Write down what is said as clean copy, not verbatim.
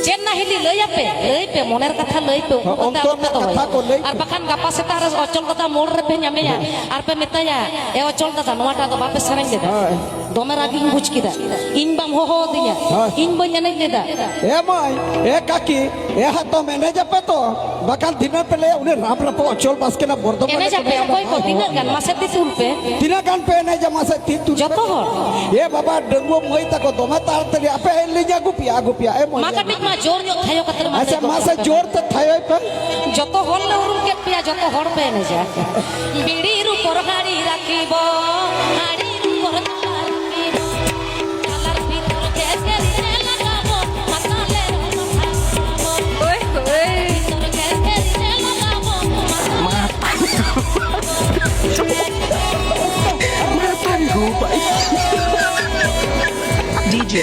chain না হিলি লই pay মনের কথা লই পে আর বাখান গাপা সে তার অচল কথা মোড় রে পে ᱧᱟᱢᱮᱭᱟ আর পে মেতায়া এ অচল দাদা নোয়াটা তো বাপে সেরেন দেদা দমে রাগিং বুঝ কিদা ইন বাম হো দিয়া ইন বই জানাই দেদা এ মাই এ কাকি এ হাত মেনে যাবে তো বাকান দিনের পেলে উনি রাম রাপ অচল বাসকে না বর্ধমান এনে যাবে কই কো দিনের গান মাসে দি তুলপে তিনা গান পে এনে যা মাসে তিন তুল যত হর এ বাবা ডঙ্গো মই তাকো দমে তাড়াতাড়ি আপে এলি যা গুপিয়া এ মই মা কাটিক মা জোর জোর থায়ো কাতে মা আচ্ছা মাসে জোর তো থাই পে যত হল না উরুম কে পিয়া যত হর পে এনে যা বিড়ির উপর হাড়ি রাখিব হাড়ির উপর রাখিব তালার ভিতর কেসে রে লাগাবো মাতালে রমাবো ওই ওই ভিতর কেসে রে লাগাবো DJ